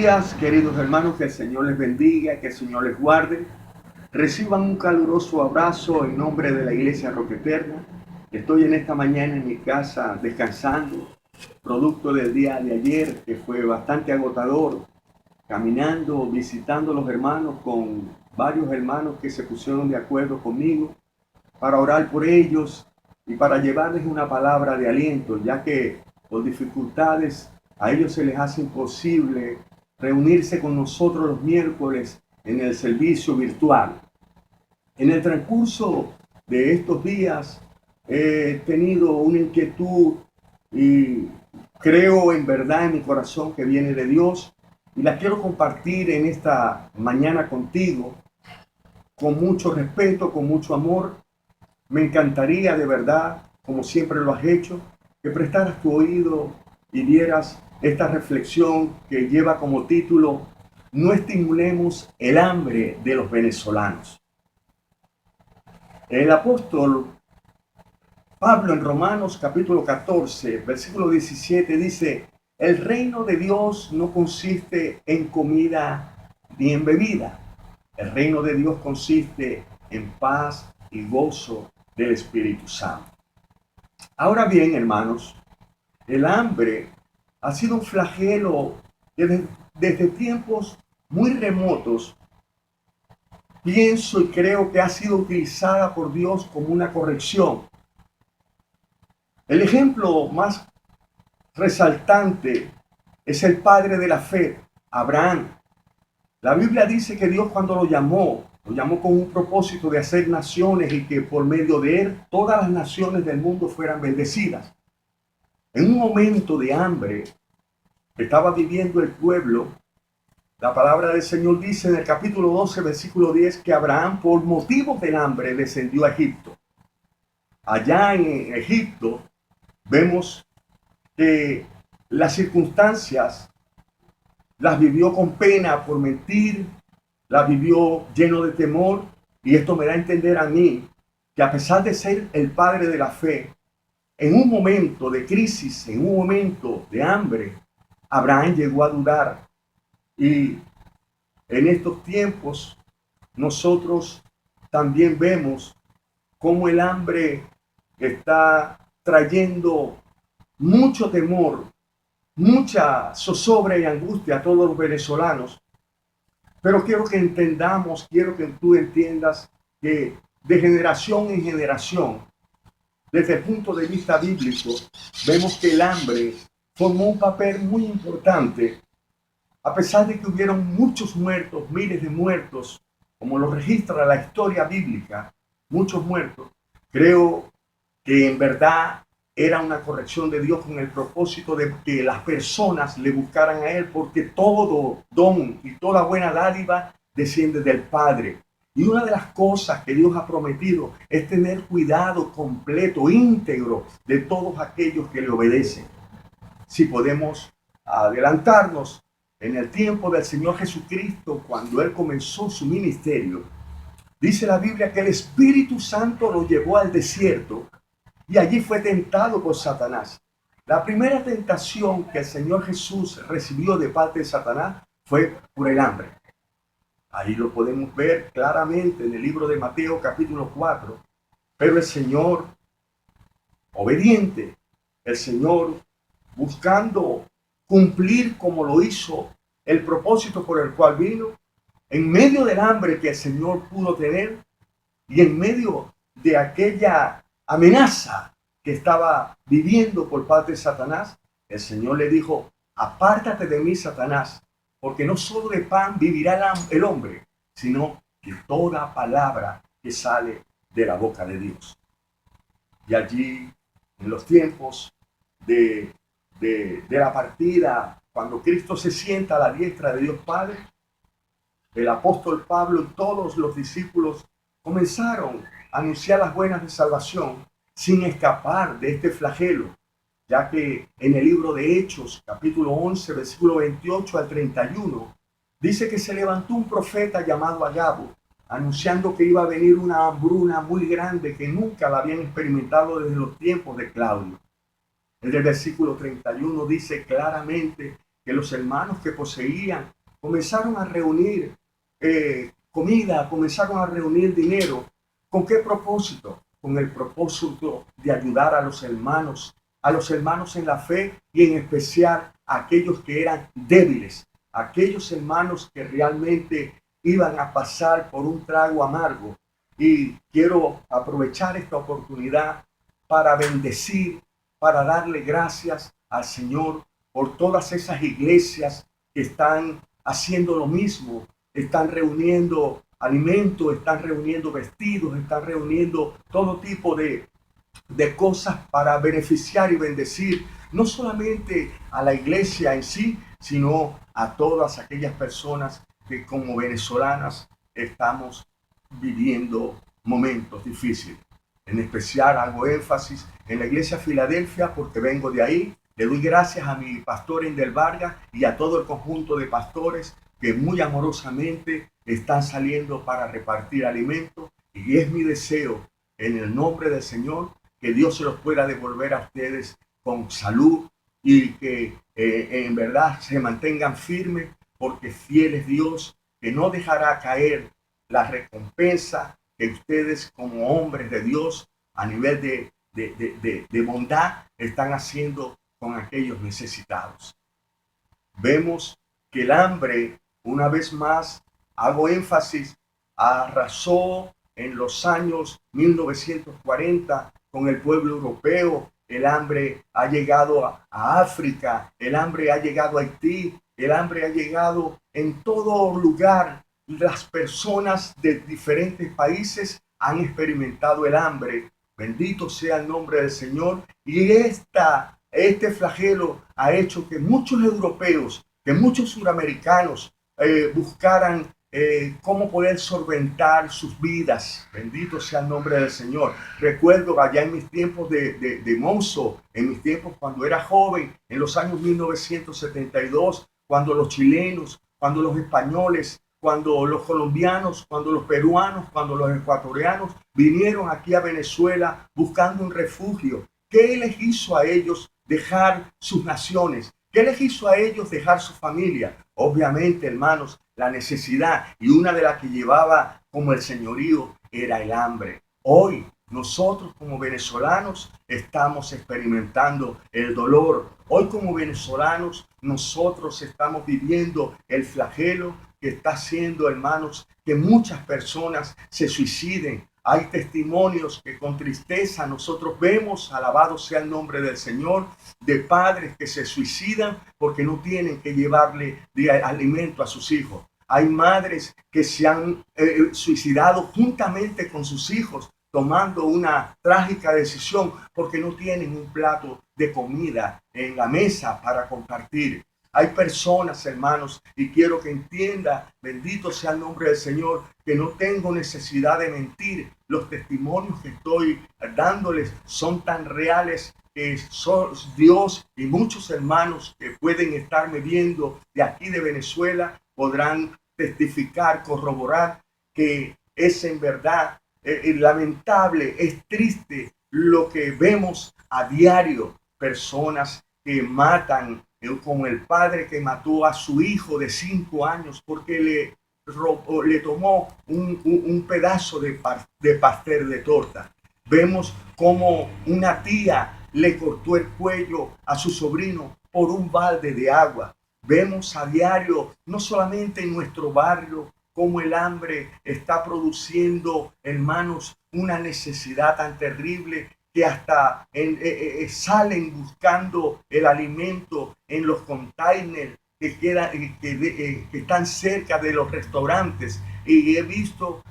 días, queridos hermanos, que el Señor les bendiga, que el Señor les guarde. Reciban un caluroso abrazo en nombre de la Iglesia Roca Eterna. Estoy en esta mañana en mi casa descansando, producto del día de ayer que fue bastante agotador, caminando, visitando a los hermanos con varios hermanos que se pusieron de acuerdo conmigo para orar por ellos y para llevarles una palabra de aliento, ya que por dificultades a ellos se les hace imposible reunirse con nosotros los miércoles en el servicio virtual. En el transcurso de estos días he tenido una inquietud y creo en verdad en mi corazón que viene de Dios y la quiero compartir en esta mañana contigo con mucho respeto, con mucho amor. Me encantaría de verdad, como siempre lo has hecho, que prestaras tu oído y vieras esta reflexión que lleva como título: No estimulemos el hambre de los venezolanos. El apóstol Pablo en Romanos capítulo 14, versículo 17 dice: el reino de Dios no consiste en comida ni en bebida. El reino de Dios consiste en paz y gozo del Espíritu Santo. Ahora bien, hermanos, el hambre ha sido un flagelo desde tiempos muy remotos. Pienso y creo que ha sido utilizada por Dios como una corrección. El ejemplo más resaltante es el padre de la fe, Abraham. La Biblia dice que Dios, cuando lo llamó con un propósito de hacer naciones y que por medio de él todas las naciones del mundo fueran bendecidas. En un momento de hambre que estaba viviendo el pueblo, la palabra del Señor dice en el capítulo 12, versículo 10, que Abraham, por motivos del hambre, descendió a Egipto. Allá en Egipto vemos que las circunstancias las vivió con pena por mentir, las vivió lleno de temor, y esto me da a entender a mí que, a pesar de ser el padre de la fe, en un momento de crisis, en un momento de hambre, Abraham llegó a dudar. Y en estos tiempos nosotros también vemos cómo el hambre está trayendo mucho temor, mucha zozobra y angustia a todos los venezolanos. Pero quiero que entendamos, quiero que tú entiendas que de generación en generación, desde el punto de vista bíblico, vemos que el hambre formó un papel muy importante. A pesar de que hubieron muchos muertos, miles de muertos, como lo registra la historia bíblica, muchos muertos, creo que en verdad era una corrección de Dios con el propósito de que las personas le buscaran a Él, porque todo don y toda buena dádiva desciende del Padre. Y una de las cosas que Dios ha prometido es tener cuidado completo, íntegro, de todos aquellos que le obedecen. Si podemos adelantarnos en el tiempo del Señor Jesucristo, cuando Él comenzó su ministerio, dice la Biblia que el Espíritu Santo lo llevó al desierto y allí fue tentado por Satanás. La primera tentación que el Señor Jesús recibió de parte de Satanás fue por el hambre. Ahí lo podemos ver claramente en el libro de Mateo capítulo 4. Pero el Señor, obediente, el Señor buscando cumplir como lo hizo el propósito por el cual vino, en medio del hambre que el Señor pudo tener y en medio de aquella amenaza que estaba viviendo por parte de Satanás, el Señor le dijo: apártate de mí, Satanás, porque no solo de pan vivirá el hombre, sino de toda palabra que sale de la boca de Dios. Y allí, en los tiempos de la partida, cuando Cristo se sienta a la diestra de Dios Padre, el apóstol Pablo y todos los discípulos comenzaron a anunciar las buenas de salvación sin escapar de este flagelo, ya que en el libro de Hechos, capítulo 11, versículo 28 al 31, dice que se levantó un profeta llamado Agabo, anunciando que iba a venir una hambruna muy grande que nunca la habían experimentado desde los tiempos de Claudio. En el versículo 31 dice claramente que los hermanos que poseían comenzaron a reunir comida, comenzaron a reunir dinero. ¿Con qué propósito? Con el propósito de ayudar a los hermanos en la fe y en especial a aquellos que eran débiles, aquellos hermanos que realmente iban a pasar por un trago amargo. Y quiero aprovechar esta oportunidad para bendecir, para darle gracias al Señor por todas esas iglesias que están haciendo lo mismo, están reuniendo alimentos, están reuniendo vestidos, están reuniendo todo tipo de cosas para beneficiar y bendecir no solamente a la iglesia en sí, sino a todas aquellas personas que como venezolanas estamos viviendo momentos difíciles. En especial hago énfasis en la iglesia Filadelfia porque vengo de ahí. Le doy gracias a mi pastor Indel Vargas y a todo el conjunto de pastores que muy amorosamente están saliendo para repartir alimentos. Y es mi deseo, en el nombre del Señor, que Dios se los pueda devolver a ustedes con salud y que en verdad se mantengan firmes, porque fiel es Dios, que no dejará caer la recompensa que ustedes como hombres de Dios a nivel de bondad están haciendo con aquellos necesitados. Vemos que el hambre, una vez más, hago énfasis, arrasó en los años 1940 con el pueblo europeo. El hambre ha llegado a África, el hambre ha llegado a Haití, el hambre ha llegado en todo lugar. Las personas de diferentes países han experimentado el hambre. Bendito sea el nombre del Señor. Y este flagelo ha hecho que muchos europeos, que muchos suramericanos buscaran cómo poder solventar sus vidas. Bendito sea el nombre del Señor. Recuerdo allá en mis tiempos de mozo, en mis tiempos cuando era joven, en los años 1972, cuando los chilenos, cuando los españoles, cuando los colombianos, cuando los peruanos, cuando los ecuatorianos vinieron aquí a Venezuela buscando un refugio. ¿Qué les hizo a ellos dejar sus naciones? ¿Qué les hizo a ellos dejar su familia? Obviamente, hermanos, la necesidad, y una de las que llevaba como el señorío era el hambre. Hoy nosotros como venezolanos estamos experimentando el dolor. Hoy como venezolanos nosotros estamos viviendo el flagelo que está haciendo, hermanos, que muchas personas se suiciden. Hay testimonios que con tristeza nosotros vemos, alabado sea el nombre del Señor, de padres que se suicidan porque no tienen que llevarle alimento a sus hijos. Hay madres que se han suicidado juntamente con sus hijos, tomando una trágica decisión porque no tienen un plato de comida en la mesa para compartir. Hay personas, hermanos, y quiero que entienda, bendito sea el nombre del Señor, que no tengo necesidad de mentir. Los testimonios que estoy dándoles son tan reales que son Dios y muchos hermanos que pueden estarme viendo de aquí de Venezuela podrán testificar, corroborar que es en verdad lamentable, es triste lo que vemos a diario, personas que matan, como el padre que mató a su hijo de 5 años porque le tomó un pedazo de pastel de torta. Vemos como una tía le cortó el cuello a su sobrino por un balde de agua. Vemos a diario, no solamente en nuestro barrio, cómo el hambre está produciendo, hermanos, una necesidad tan terrible que hasta salen buscando el alimento en los containers que están cerca de los restaurantes. Y he visto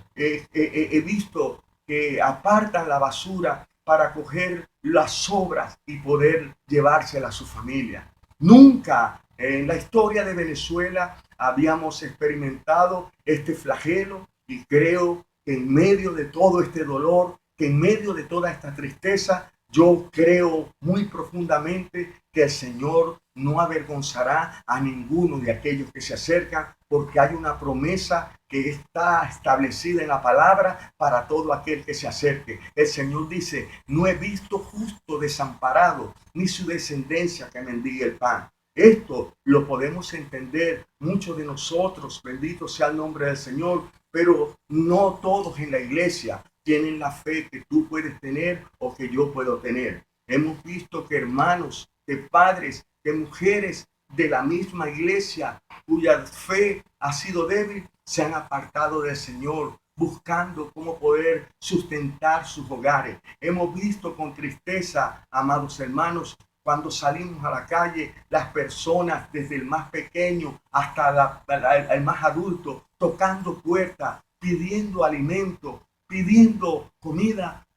que apartan la basura para coger las sobras y poder llevárselas a su familia. Nunca en la historia de Venezuela habíamos experimentado este flagelo y creo que en medio de todo este dolor, que en medio de toda esta tristeza, yo creo muy profundamente que el Señor no avergonzará a ninguno de aquellos que se acercan, porque hay una promesa que está establecida en la palabra para todo aquel que se acerque. El Señor dice: no he visto justo desamparado, ni su descendencia que mendigue el pan. Esto lo podemos entender muchos de nosotros, bendito sea el nombre del Señor, pero no todos en la iglesia tienen la fe que tú puedes tener o que yo puedo tener. Hemos visto que hermanos, que padres, que mujeres de la misma iglesia cuya fe ha sido débil, se han apartado del Señor, buscando cómo poder sustentar sus hogares. Hemos visto con tristeza, amados hermanos, cuando salimos a la calle, las personas, desde el más pequeño hasta el más adulto, tocando puertas, pidiendo alimento, pidiendo comida,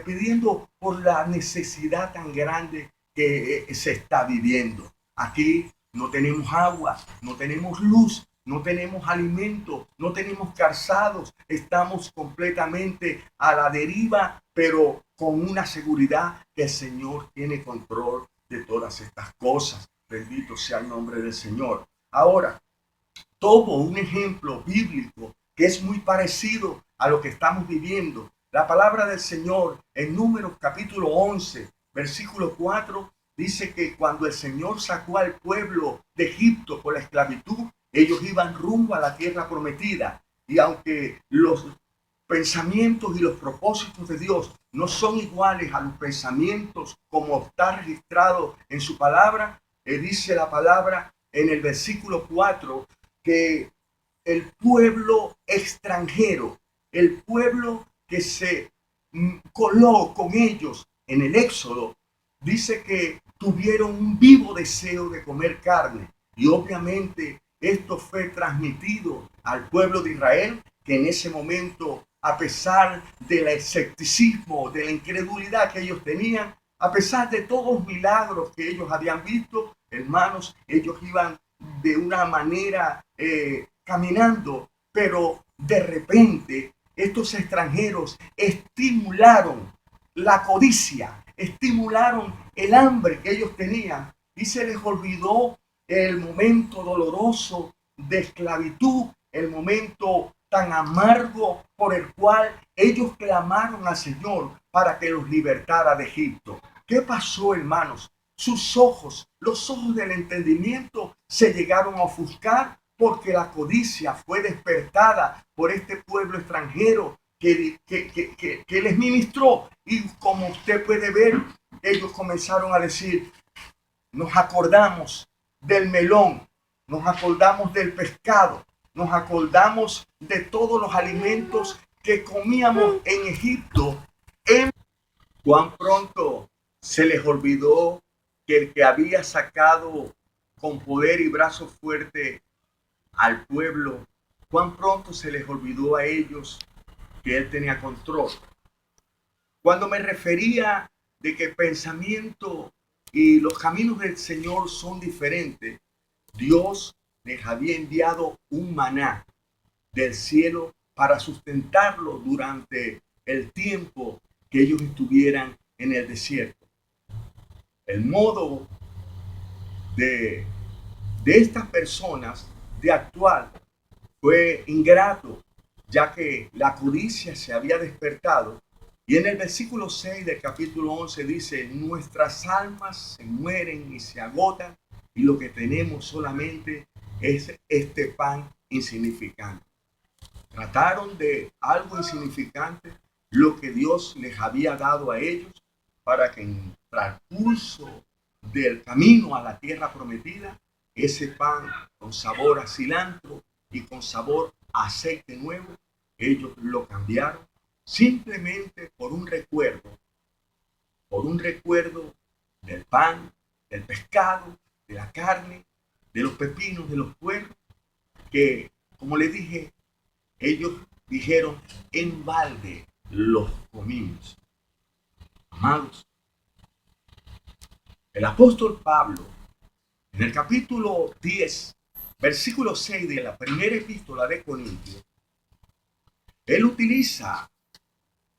pidiendo por la necesidad tan grande que se está viviendo. Aquí no tenemos agua, no tenemos luz, no tenemos alimento, no tenemos calzados, estamos completamente a la deriva, pero con una seguridad que el Señor tiene control de todas estas cosas. Bendito sea el nombre del Señor. Ahora, tomo un ejemplo bíblico que es muy parecido a lo que estamos viviendo. La palabra del Señor en Números capítulo 11, versículo 4, dice que cuando el Señor sacó al pueblo de Egipto por la esclavitud, ellos iban rumbo a la tierra prometida. Y aunque los pensamientos y los propósitos de Dios no son iguales a los pensamientos como está registrado en su palabra, dice la palabra en el versículo 4 que el pueblo extranjero, el pueblo que se coló con ellos en el Éxodo, dice que tuvieron un vivo deseo de comer carne. Y obviamente esto fue transmitido al pueblo de Israel, que en ese momento, a pesar del escepticismo, de la incredulidad que ellos tenían, a pesar de todos los milagros que ellos habían visto, hermanos, ellos iban de una manera caminando, pero de repente estos extranjeros estimularon la codicia, estimularon el hambre que ellos tenían y se les olvidó el momento doloroso de esclavitud, el momento tan amargo por el cual ellos clamaron al Señor para que los libertara de Egipto. ¿Qué pasó, hermanos? Sus ojos, los ojos del entendimiento, se llegaron a ofuscar porque la codicia fue despertada por este pueblo extranjero que les ministró. Y como usted puede ver, ellos comenzaron a decir, nos acordamos del melón, nos acordamos del pescado, nos acordamos de todos los alimentos que comíamos en Egipto. Cuán pronto se les olvidó que el que había sacado con poder y brazo fuerte al pueblo, cuán pronto se les olvidó a ellos que él tenía control. Cuando me refería de que el pensamiento y los caminos del Señor son diferentes, Dios les había enviado un maná del cielo para sustentarlo durante el tiempo que ellos estuvieran en el desierto. El modo de, de estas personas de actuar fue ingrato, ya que la codicia se había despertado. Y en el versículo 6 del capítulo 11 dice, nuestras almas se mueren y se agotan y lo que tenemos solamente es este pan insignificante. Trataron de algo insignificante lo que Dios les había dado a ellos para que en el transcurso del camino a la tierra prometida, ese pan con sabor a cilantro y con sabor a aceite nuevo, ellos lo cambiaron simplemente por un recuerdo del pan, del pescado, de la carne, de los pepinos, de los puerros, que, como les dije, ellos dijeron, en balde los comimos. Amados, el apóstol Pablo, en el capítulo 10, versículo 6 de la primera epístola de Corintios, él utiliza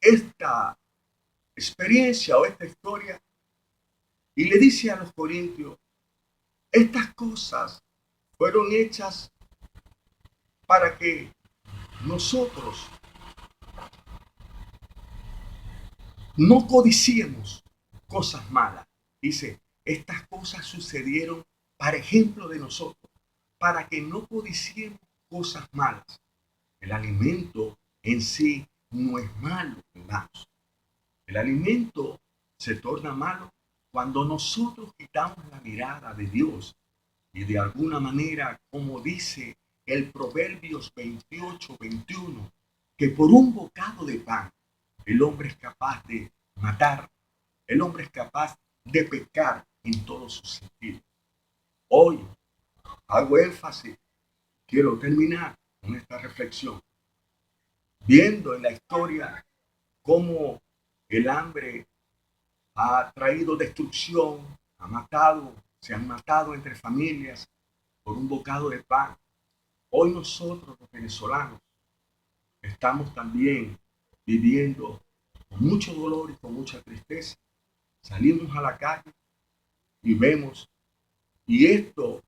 esta experiencia o esta historia y le dice a los corintios, estas cosas fueron hechas para que nosotros no codiciemos cosas malas. Dice, estas cosas sucedieron para ejemplo de nosotros, para que no codiciemos cosas malas. El alimento en sí no es malo, hermanos. El alimento se torna malo cuando nosotros quitamos la mirada de Dios y de alguna manera, como dice el Proverbios 28-21, que por un bocado de pan el hombre es capaz de matar, el hombre es capaz de pecar en todos sus sentidos. Hoy hago énfasis, quiero terminar con esta reflexión, viendo en la historia cómo el hambre ha traído destrucción, ha matado, se han matado entre familias por un bocado de pan. Hoy nosotros los venezolanos estamos también viviendo con mucho dolor y con mucha tristeza. Salimos a la calle y vemos, y esto,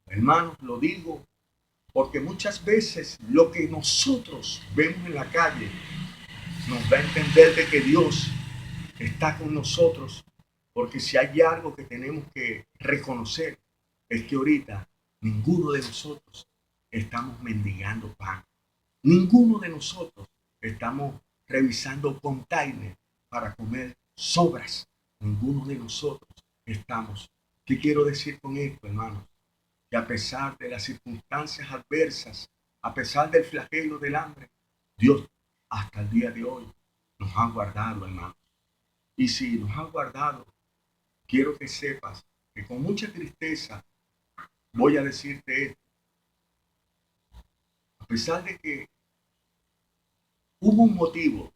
hermanos, lo digo porque muchas veces lo que nosotros vemos en la calle nos da a entender de que Dios está con nosotros, porque si hay algo que tenemos que reconocer es que ahorita ninguno de nosotros estamos mendigando pan. Ninguno de nosotros estamos revisando containers para comer sobras. Ninguno de nosotros estamos. ¿Qué quiero decir con esto, hermanos? Que a pesar de las circunstancias adversas, a pesar del flagelo del hambre, Dios hasta el día de hoy nos ha guardado, hermanos. Y si nos ha guardado, quiero que sepas que con mucha tristeza voy a decirte esto. A pesar de que hubo un motivo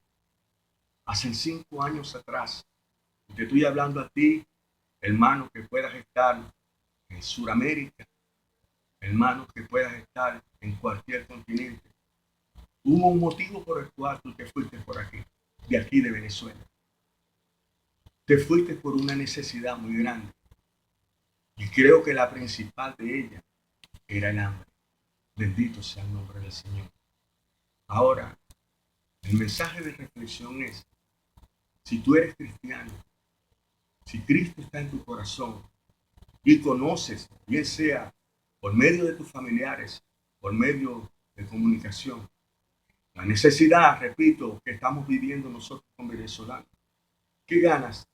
hace 5 años atrás, y te estoy hablando a ti, hermano, que puedas estar en Sudamérica, hermano, que puedas estar en cualquier continente. Hubo un motivo por el cual tú te fuiste por aquí, de aquí de Venezuela. Te fuiste por una necesidad muy grande. Y creo que la principal de ella era el hambre. Bendito sea el nombre del Señor. Ahora, el mensaje de reflexión es, si tú eres cristiano, si Cristo está en tu corazón y conoces, bien sea por medio de tus familiares, por medio de comunicación, la necesidad, repito, que estamos viviendo nosotros como venezolanos, ¿qué ganas?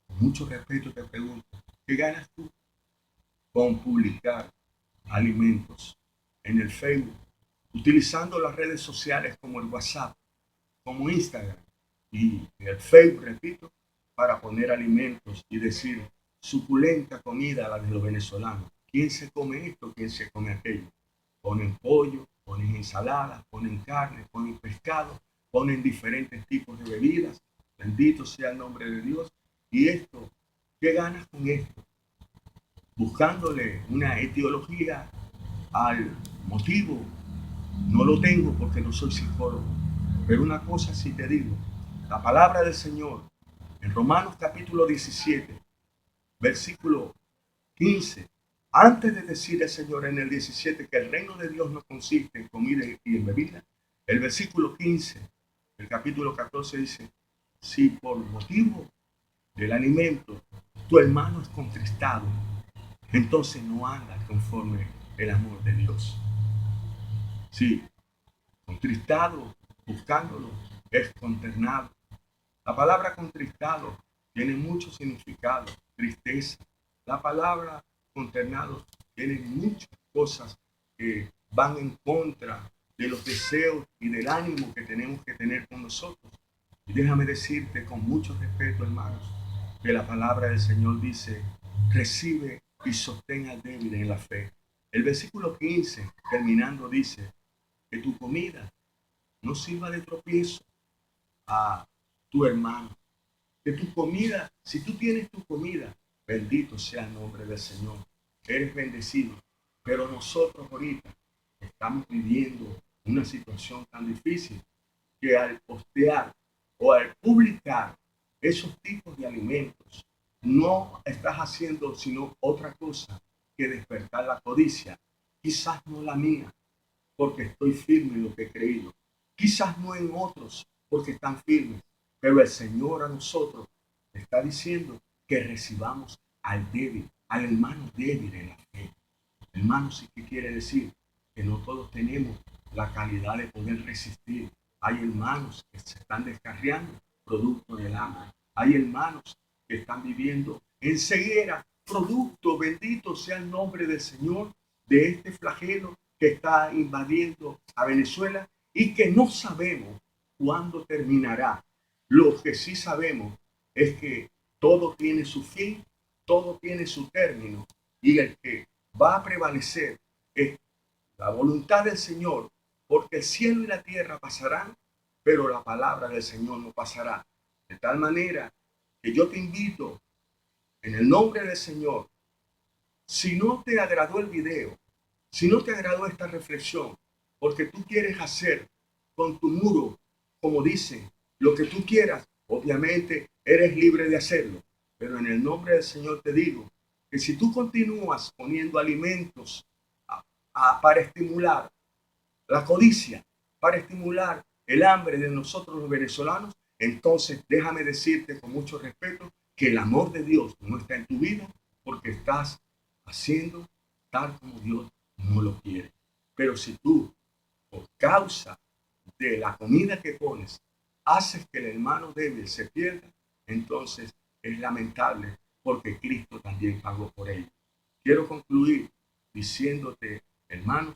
Con mucho respeto te pregunto, ¿qué ganas tú con publicar alimentos en el Facebook, utilizando las redes sociales como el WhatsApp, como Instagram y el Facebook, repito, para poner alimentos y decir suculenta comida a la de los venezolanos? ¿Quién se come esto? ¿Quién se come aquello? Ponen pollo, ponen ensaladas, ponen carne, ponen pescado, ponen diferentes tipos de bebidas. Bendito sea el nombre de Dios. Y esto, ¿qué ganas con esto? Buscándole una etiología al motivo. No lo tengo porque no soy psicólogo. Pero una cosa sí te digo. La palabra del Señor en Romanos capítulo 17, versículo 15. Antes de decir el Señor en el 17 que el reino de Dios no consiste en comida y en bebida, el versículo 15 del capítulo 14 dice, si por motivo del alimento tu hermano es contristado, entonces no anda conforme el amor de Dios. Sí, contristado, buscándolo, es consternado. La palabra contristado tiene mucho significado, tristeza. La palabra consternado tiene muchas cosas que van en contra de los deseos y del ánimo que tenemos que tener con nosotros. Y déjame decirte con mucho respeto, hermanos, que la palabra del Señor dice, recibe y sostén al débil en la fe. El versículo 15, terminando, dice que tu comida no sirva de tropiezo a tu hermano. Que tu comida, si tú tienes tu comida, bendito sea el nombre del Señor. Eres bendecido. Pero nosotros ahorita estamos viviendo una situación tan difícil que al postear o al publicar esos tipos de alimentos, no estás haciendo sino otra cosa que despertar la codicia. Quizás no la mía, porque estoy firme en lo que he creído. Quizás no en otros, porque están firmes. Pero el Señor a nosotros está diciendo que recibamos al débil, al hermano débil en la fe. Hermanos, ¿qué quiere decir? Que no todos tenemos la calidad de poder resistir. Hay hermanos que se están descarriando producto del hambre. Hay hermanos que están viviendo en ceguera, producto, bendito sea el nombre del Señor, de este flagelo que está invadiendo a Venezuela y que no sabemos cuándo terminará. Lo que sí sabemos es que todo tiene su fin, todo tiene su término, y el que va a prevalecer es la voluntad del Señor, porque el cielo y la tierra pasarán, pero la palabra del Señor no pasará. De tal manera que yo te invito en el nombre del Señor, si no te agradó el video, si no te agradó esta reflexión, porque tú quieres hacer con tu muro, como dicen, lo que tú quieras, obviamente eres libre de hacerlo. Pero en el nombre del Señor te digo que si tú continúas poniendo alimentos para estimular la codicia, para estimular el hambre de nosotros los venezolanos, entonces déjame decirte con mucho respeto que el amor de Dios no está en tu vida porque estás haciendo tal como Dios no lo quiere. Pero si tú, por causa de la comida que pones, haces que el hermano débil se pierda, entonces es lamentable porque Cristo también pagó por ello. Quiero concluir diciéndote, hermanos,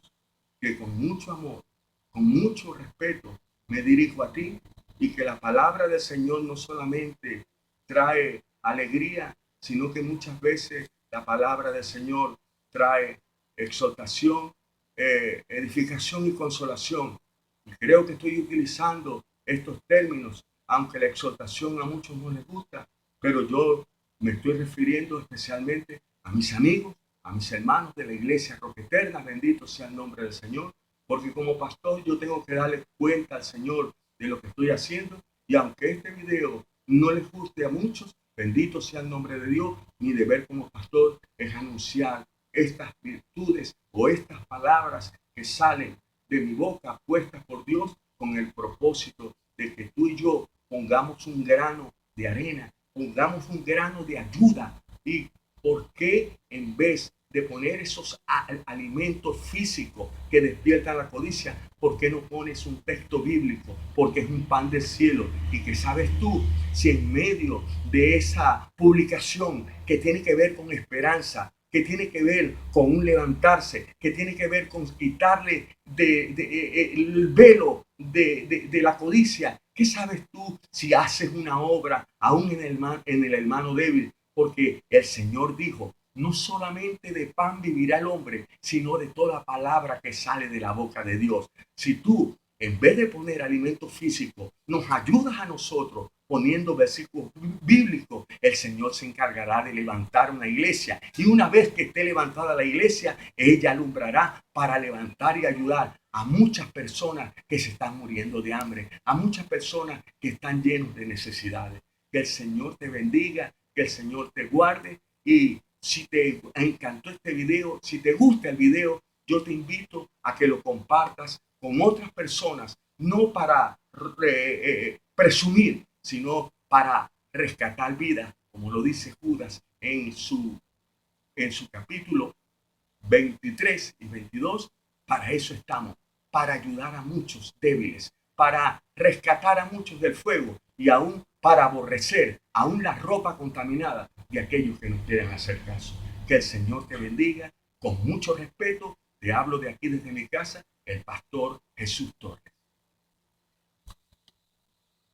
que con mucho amor, con mucho respeto, me dirijo a ti y que la palabra del Señor no solamente trae alegría, sino que muchas veces la palabra del Señor trae exhortación, edificación y consolación. Y creo que estoy utilizando estos términos, aunque la exhortación a muchos no les gusta, pero yo me estoy refiriendo especialmente a mis amigos, a mis hermanos de la iglesia Roca Eterna, bendito sea el nombre del Señor, porque como pastor yo tengo que darle cuenta al Señor de lo que estoy haciendo, y aunque este video no les guste a muchos, bendito sea el nombre de Dios, mi deber como pastor es anunciar estas virtudes o estas palabras que salen de mi boca puestas por Dios con el propósito de que tú y yo pongamos un grano de arena, pongamos un grano de ayuda. ¿Y por qué en vez de poner esos alimentos físicos que despiertan la codicia, por qué no pones un texto bíblico? Porque es un pan del cielo. Y que sabes tú, si en medio de esa publicación que tiene que ver con esperanza, que tiene que ver con un levantarse, que tiene que ver con quitarle el velo de la codicia. ¿Qué sabes tú si haces una obra aún en el hermano débil? Porque el Señor dijo, no solamente de pan vivirá el hombre, sino de toda palabra que sale de la boca de Dios. Si tú, en vez de poner alimento físico, nos ayudas a nosotros poniendo versículos bíblicos, el Señor se encargará de levantar una iglesia. Y una vez que esté levantada la iglesia, ella alumbrará para levantar y ayudar a muchas personas que se están muriendo de hambre, a muchas personas que están llenos de necesidades. Que el Señor te bendiga, que el Señor te guarde, y si te encantó este video, si te gusta el video, yo te invito a que lo compartas con otras personas, no para presumir, sino para rescatar vidas, como lo dice Judas en su capítulo 23 y 22. Para eso estamos, para ayudar a muchos débiles, para rescatar a muchos del fuego y aún para aborrecer aún la ropa contaminada de aquellos que nos quieren hacer caso. Que el Señor te bendiga. Con mucho respeto, te hablo de aquí desde mi casa, el pastor Jesús Torres.